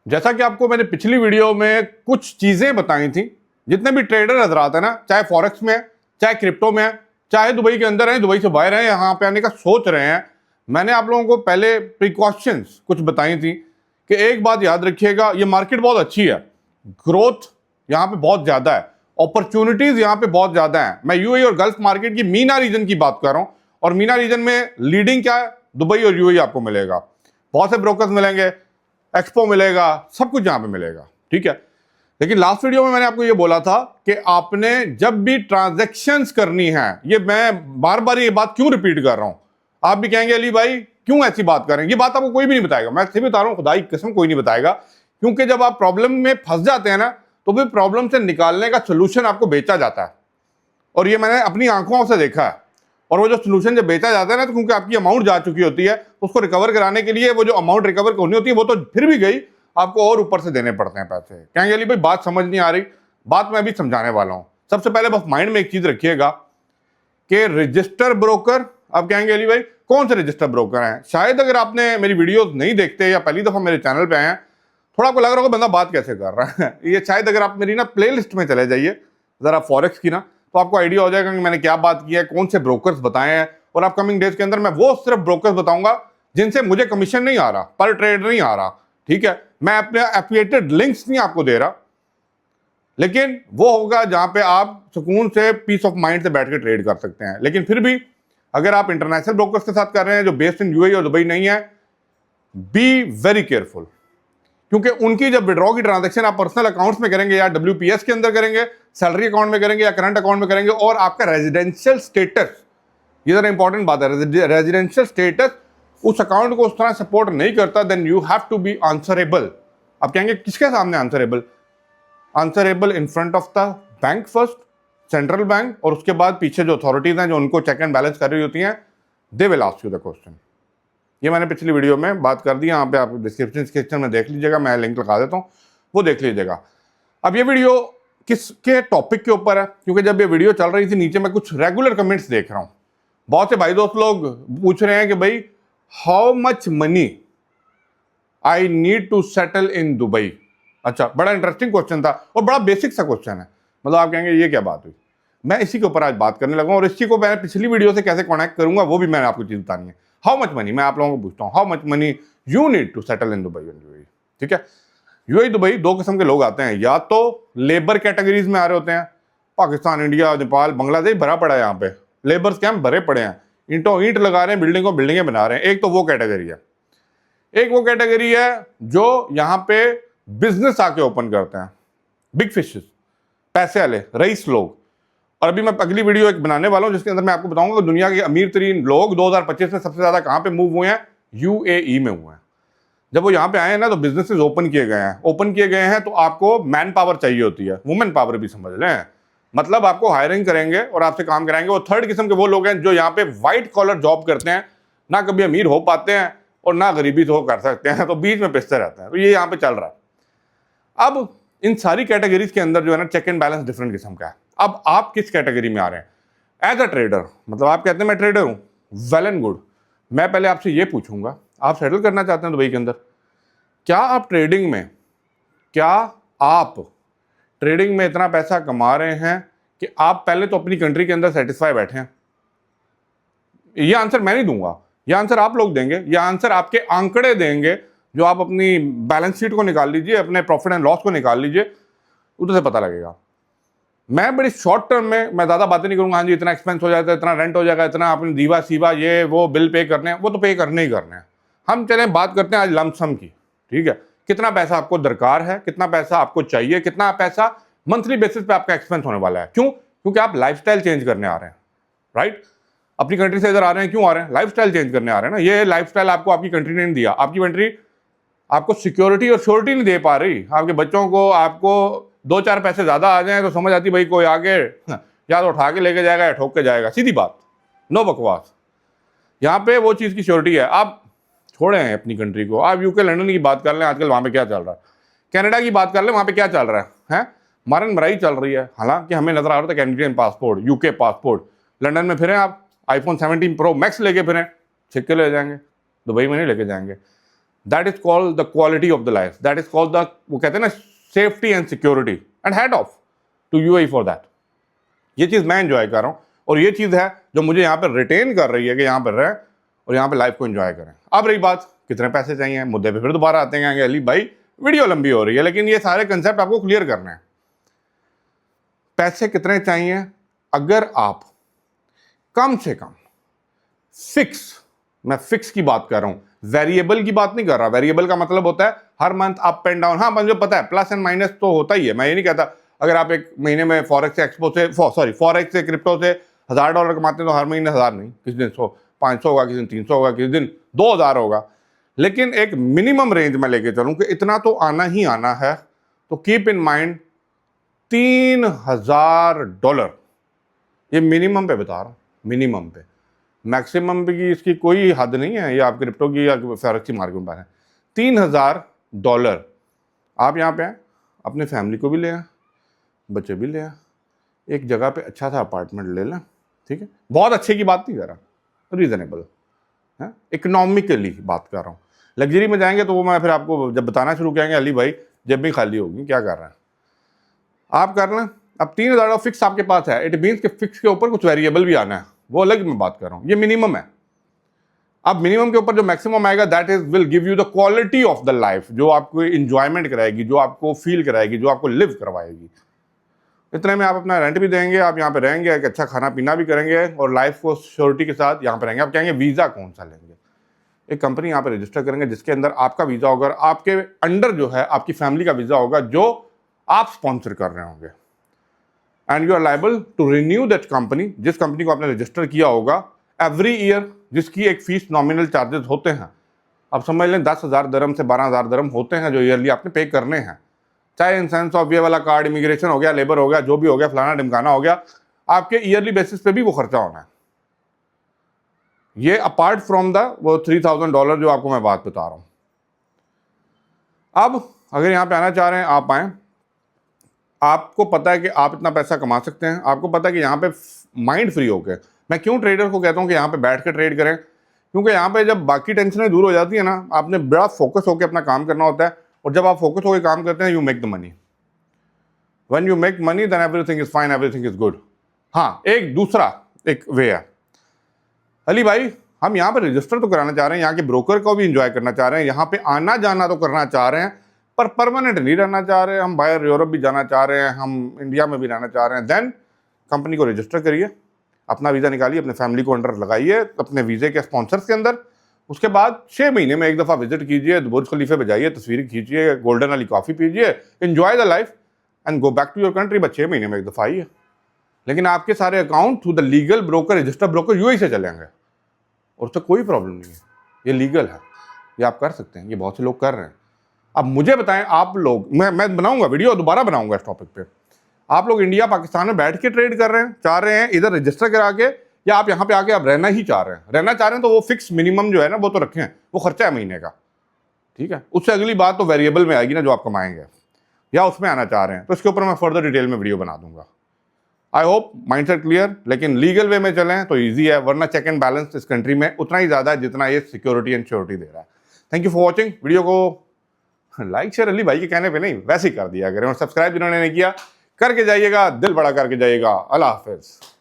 जैसा कि आपको मैंने पिछली वीडियो में कुछ चीज़ें बताई थी, जितने भी ट्रेडर हजरात हैं ना, चाहे फॉरेक्स में है, चाहे क्रिप्टो में है, चाहे दुबई के अंदर हैं, दुबई से बाहर हैं, यहाँ पे आने का सोच रहे हैं, मैंने आप लोगों को पहले प्रिकॉशंस कुछ बताई थी कि एक बात याद रखिएगा, ये मार्केट बहुत अच्छी है, ग्रोथ यहाँ पे बहुत ज़्यादा है, अपॉर्चुनिटीज़ यहाँ पे बहुत ज़्यादा है। मैं यूएई और गल्फ मार्केट की मीना रीजन की बात कर रहा हूँ, और मीना रीजन में लीडिंग क्या है, दुबई और यूएई आपको मिलेगा। बहुत से ब्रोकर्स मिलेंगे, एक्सपो मिलेगा, सब कुछ यहाँ पे मिलेगा, ठीक है। लेकिन लास्ट वीडियो में मैंने आपको ये बोला था कि आपने जब भी ट्रांजैक्शंस करनी है, ये मैं बार बार ये बात क्यों रिपीट कर रहा हूं, आप भी कहेंगे अली भाई क्यों ऐसी बात कर रहे हैं, ये बात आपको कोई भी नहीं बताएगा, मैं सिर्फ बता रहा हूं, खुदा की कसम कोई नहीं बताएगा। क्योंकि जब आप प्रॉब्लम में फंस जाते हैं ना, तो फिर प्रॉब्लम से निकालने का सोल्यूशन आपको बेचा जाता है, और ये मैंने अपनी आंखों से देखा है। और वो जो सोल्यूशन जब बेचा जाता है ना, तो क्योंकि आपकी अमाउंट जा चुकी होती है, तो उसको रिकवर कराने के लिए वो जो अमाउंट रिकवर करनी होती है, वो तो फिर भी गई, आपको और ऊपर से देने पड़ते हैं पैसे। कहेंगे अली भाई बात समझ नहीं आ रही, बात मैं भी समझाने वाला हूं। सबसे पहले बस माइंड में एक चीज रखिएगा कि रजिस्टर ब्रोकर, आप कहेंगे अली भाई कौन से रजिस्टर ब्रोकर हैं। शायद अगर आपने मेरी वीडियोस नहीं देखते या पहली दफा मेरे चैनल पे आए हैं, थोड़ा आपको लग रहा होगा बंदा बात कैसे कर रहा है। ये शायद अगर आप मेरी ना प्ले लिस्ट में चले जाइए जरा फॉरेक्स की ना, तो आपको आइडिया हो जाएगा कि मैंने क्या बात की है, कौन से ब्रोकर्स बताए हैं। और अपकमिंग डेज के अंदर मैं वो सिर्फ ब्रोकर्स बताऊंगा जिनसे मुझे कमीशन नहीं आ रहा, पर ट्रेड नहीं आ रहा, ठीक है। मैं अपने एफिलिएटेड लिंक्स नहीं आपको दे रहा, लेकिन वो होगा जहां पे आप सुकून से पीस ऑफ माइंड से बैठ के ट्रेड कर सकते हैं। लेकिन फिर भी अगर आप इंटरनेशनल ब्रोकर्स के साथ कर रहे हैं जो बेस्ड इन यूएई और दुबई नहीं है, बी वेरी केयरफुल, क्योंकि उनकी जब विड्रॉ की ट्रांजैक्शन आप पर्सनल अकाउंट्स में करेंगे या डब्ल्यूपीएस के अंदर करेंगे, सैलरी अकाउंट में करेंगे या करंट अकाउंट में करेंगे, और आपका रेजिडेंशियल स्टेटस, ये जरा इंपॉर्टेंट बात है, रेजिडेंशियल स्टेटस उस अकाउंट को उस तरह सपोर्ट नहीं करता, then you have to be answerable. आप कहेंगे किसके सामने answerable? Answerable in front of the bank first, central bank, और उसके बाद पीछे जो अथॉरिटीज हैं जो उनको चेक एंड बैलेंस कर रही होती हैं, they will ask you the question. ये मैंने पिछली वीडियो में बात कर दी, यहाँ पे आप डिस्क्रिप्शन सेक्शन में देख लीजिएगा, मैं लिंक लगा देता हूँ, वो देख लीजिएगा। अब ये वीडियो किसके टॉपिक के ऊपर है, क्योंकि जब ये वीडियो चल रही थी नीचे मैं कुछ रेगुलर कमेंट्स देख रहा हूँ, बहुत से भाई दोस्त लोग पूछ रहे हैं कि भाई how much money I need to settle in Dubai. अच्छा, बड़ा इंटरेस्टिंग क्वेश्चन था और बड़ा बेसिक सा क्वेश्चन है, मतलब आप कहेंगे ये क्या बात हुई। मैं इसी के ऊपर आज बात करने लगा, और इसी को मैं पिछली वीडियो से कैसे कनेक्ट करूंगा वो भी मैंने आपको चीज बतानी है। हाउ मच मनी, मैं आप लोगों को पूछता हूँ, how much money you need to settle in Dubai and UAE, ठीक है। यूएई दुबई दो किस्म के लोग आते हैं, या तो लेबर कैटेगरीज में आ रहे होते हैं, पाकिस्तान, इंडिया, नेपाल, बांग्लादेश भरा पड़ा है, यहाँ पे लेबर्स कैंप भरे पड़े हैं, ईंटों ईंट लगा रहे हैं, बिल्डिंगों बिल्डिंगें बना रहे हैं। एक तो वो कैटेगरी है, एक वो कैटेगरी है जो यहाँ पे बिजनेस आके ओपन करते हैं, बिग फिशेस, पैसे वाले रईस लोग। और अभी मैं अगली वीडियो एक बनाने वाला हूं जिसके अंदर मैं आपको बताऊंगा कि दुनिया के अमीर तरीन लोग 2025 में सबसे ज्यादा कहां पे मूव हुए हैं, यूएई में हुए हैं। जब वो यहां पे आए हैं ना, तो बिजनेसेस ओपन किए गए हैं, ओपन किए गए हैं तो आपको मैन पावर चाहिए होती है, वुमेन पावर भी समझ लें, मतलब आपको हायरिंग करेंगे और आपसे काम कराएंगे। वो थर्ड किस्म के वो लोग हैं जो यहाँ पे व्हाइट कॉलर जॉब करते हैं, ना कभी अमीर हो पाते हैं और ना गरीबी तो कर सकते हैं, तो बीच में पिसते रहते हैं। तो ये यहाँ पे चल रहा है। अब इन सारी कैटेगरीज के अंदर जो है ना, चेक एंड बैलेंस डिफरेंट किस्म का है। अब आप किस कैटेगरी में आ रहे हैं एज अ ट्रेडर, मतलब आप कहते हैं मैं ट्रेडर हूं, वेल एंड गुड। मैं पहले आपसे ये पूछूंगा, आप सेटल करना चाहते हैं दुबई के अंदर, क्या आप ट्रेडिंग में, क्या आप ट्रेडिंग में इतना पैसा कमा रहे हैं कि आप पहले तो अपनी कंट्री के अंदर सेटिस्फाई बैठे हैं? ये आंसर मैं नहीं दूंगा, ये आंसर आप लोग देंगे, ये आंसर आपके आंकड़े देंगे, जो आप अपनी बैलेंस शीट को निकाल लीजिए, अपने प्रॉफिट एंड लॉस को निकाल लीजिए, उधर से पता लगेगा। मैं बड़ी शॉर्ट टर्म में मैं ज़्यादा बातें नहीं करूंगा, हाँ जी इतना एक्सपेंस हो जाता है, इतना रेंट हो जाएगा, इतना आपने दीवा सीवा ये वो बिल पे करने हैं, वो तो पे करने ही करने हैं। हम चले बात करते हैं आज लमसम की, ठीक है। कितना पैसा आपको दरकार है, कितना पैसा आपको चाहिए, कितना पैसा मंथली बेसिस पे आपका एक्सपेंस होने वाला है। क्यों? क्योंकि आप लाइफस्टाइल चेंज करने आ रहे हैं, राइट। अपनी कंट्री से इधर आ रहे हैं, क्यों आ रहे हैं? लाइफस्टाइल चेंज करने आ रहे हैं ना। ये लाइफस्टाइल आपको आपकी कंट्री ने नहीं दिया, आपकी कंट्री आपको सिक्योरिटी और श्योरिटी नहीं दे पा रही। आपके बच्चों को, आपको दो चार पैसे ज्यादा आ जाएं तो समझ आती भाई कोई आगे या तो उठा के लेके जाएगा या ठोक के जाएगा, सीधी बात, नो बकवास। यहाँ पे वो चीज़ की श्योरिटी है। आप छोड़े हैं अपनी कंट्री को, आप यूके लंदन की बात कर लें, आजकल वहाँ पे क्या चल रहा है, कनाडा की बात कर लें, वहाँ पे क्या चल रहा है मारन मराई चल रही है। हालांकि हमें नजर आ रहा था Canadian passport, UK passport, London में फिरें आप आईफोन 17 प्रो मैक्स लेके फिरें, छिक्के ले जाएंगे, दुबई में नहीं लेके जाएंगे। That is called the quality of the life, that is called the, वो कहते हैं ना, safety and security, and hat off to UAE for that. ये चीज़ मैं एंजॉय कर रहा हूँ और ये चीज़ है जो मुझे यहाँ पर रिटेन कर रही है कि यहाँ पर रहें और यहाँ पे लाइफ को एंजॉय करें। अब रही बात कितने पैसे चाहिए, मुद्दे पे फिर दोबारा आते हैं अली भाई वीडियो लंबी हो रही है, लेकिन ये सारे कंसेप्ट आपको क्लियर करने हैं। पैसे कितने चाहिए? अगर आप कम से कम फिक्स, मैं फिक्स की बात कर रहा हूं, वेरिएबल की बात नहीं कर रहा। वेरिएबल का मतलब होता है हर मंथ अप एंड डाउन। हाँ, मुझे पता है प्लस एंड माइनस तो होता ही है, मैं ये नहीं कहता। अगर आप एक महीने में फॉरेक्स से क्रिप्टो से $1000 कमाते हैं तो हर महीने 1000 नहीं, किसी दिन 500 होगा, किसी दिन 300 होगा, किसी दिन 2000 होगा, लेकिन एक मिनिमम रेंज में लेके चलूं कि इतना तो आना ही आना है। तो कीप इन माइंड $3000, ये मिनिमम पे बता रहा हूं, मिनिमम पे। मैक्सिमम पे की इसकी कोई हद नहीं है, ये आप क्रिप्टो की या फॉरेक्स की मार्केट में है। $3000 आप यहाँ पे आए, अपने फैमिली को भी ले आए, बच्चे भी ले आए, एक जगह पे अच्छा सा अपार्टमेंट ले लें, ठीक है। बहुत अच्छे की बात नहीं कर रहा, रीजनेबल है, इकोनॉमिकली बात कर रहा हूँ। लग्जरी में जाएंगे तो वो मैं फिर आपको जब बताना शुरू करेंगे अली भाई जब भी खाली होगी क्या कर रहे हैं आप कर लें। अब $3000 फिक्स आपके पास है, इट मीन्स कि फिक्स के ऊपर कुछ वेरिएबल भी आना है, वो अलग मैं बात कर रहा हूँ, ये मिनिमम है। अब मिनिमम के ऊपर जो मैक्सिमम आएगा that is will give you the quality of the life, जो आपको इंजॉयमेंट कराएगी, जो आपको फील कराएगी, जो आपको लिव करवाएगी। इतने में आप अपना रेंट भी देंगे, आप यहाँ पे रहेंगे, एक अच्छा खाना पीना भी करेंगे और लाइफ को श्योरिटी के साथ यहाँ पे रहेंगे। आप कहेंगे वीज़ा कौन सा लेंगे? एक कंपनी यहाँ पे रजिस्टर करेंगे जिसके अंदर आपका वीज़ा होगा, आपके अंडर जो है आपकी फैमिली का वीज़ा होगा जो आप स्पॉन्सर कर रहे होंगे, and you are liable to renew that company, जिस कंपनी को आपने रजिस्टर किया होगा एवरी ईयर, जिसकी एक फीस नॉमिनल चार्जेस होते हैं। अब समझ लें 10,000 दरम से 12,000 दरम होते हैं जो ईयरली आपने पे करने हैं, चाहे इन सेंस ऑफ ये वाला कार्ड, इमिग्रेशन हो गया, लेबर हो गया, जो भी हो गया, फलाना ढिमकाना हो गया, आपके ईयरली बेसिस पे भी वो खर्चा होना है। ये अपार्ट फ्रॉम द वो $3000 जो आपको मैं बात बता रहा हूं। अब अगर यहां पे आना चाह रहे हैं आप आए, आपको पता है कि आप इतना पैसा कमा सकते हैं, आपको पता है कि यहाँ पे माइंड फ्री होकर, मैं क्यों ट्रेडर को कहता हूँ कि यहाँ पे बैठ कर ट्रेड करें, क्योंकि यहाँ पे जब बाकी टेंशनें दूर हो जाती है ना, आपने बड़ा फोकस होकर अपना काम करना होता है, और जब आप फोकस होकर काम करते हैं you make the money. When you make money then everything is fine, everything is good. हाँ, एक दूसरा एक वे है अली भाई, हम यहाँ पे रजिस्टर तो कराना चाह रहे हैं, यहाँ के ब्रोकर को भी इंजॉय करना चाह रहे हैं, यहाँ पे आना जाना तो करना चाह रहे हैं, पर परमानेंट नहीं रहना चाह रहे हैं। हम बाहर यूरोप भी जाना चाह रहे हैं, हम इंडिया में भी रहना चाह रहे हैं। देन कंपनी को रजिस्टर करिए, अपना वीज़ा निकालिए, अपने फैमिली को अंडर लगाइए अपने वीज़े के स्पॉन्सर्स के अंदर। उसके बाद 6 महीने में एक दफ़ा विजिट कीजिए, बुर्ज खलीफे पे जाइए, तस्वीर खींचिए, गोल्डन वाली कॉफ़ी पीजिए, enjoy the life and go back to your country. बस 6 महीने में एक दफ़ा आइए, लेकिन आपके सारे account through the legal broker, registered broker UAE से चलेंगे और उससे कोई प्रॉब्लम नहीं है, ये लीगल है, ये आप कर सकते हैं, ये बहुत से लोग कर रहे हैं। अब मुझे बताएं आप लोग, मैं बनाऊंगा वीडियो, दोबारा बनाऊंगा इस टॉपिक पे, आप लोग इंडिया पाकिस्तान में बैठ के ट्रेड कर रहे हैं, चाह रहे हैं इधर रजिस्टर करा के, या आप यहाँ पे आके आप रहना ही चाह रहे हैं? रहना चाह रहे हैं तो वो फिक्स मिनिमम जो है ना वो तो रखें, वो खर्चा है महीने का, ठीक है। उससे अगली बात तो वेरिएबल में आएगी ना जो आप कमाएंगे, या उसमें आना चाह रहे हैं तो इसके ऊपर मैं फर्दर डिटेल में वीडियो बना दूंगा। आई होप माइंडसेट क्लियर, लेकिन लीगल वे में चलें तो ईजी है, वरना चेक एंड बैलेंस इस कंट्री में उतना ही ज़्यादा है जितना ये सिक्योरिटी एंड श्योरिटी दे रहा है। Thank you for watching. Video को लाइक शेयर अली भाई के कहने पे नहीं, वैसे ही कर दिया करें, और सब्सक्राइब जिन्होंने नहीं किया करके जाइएगा, दिल बड़ा करके जाइएगा। अल्लाह हाफिज़।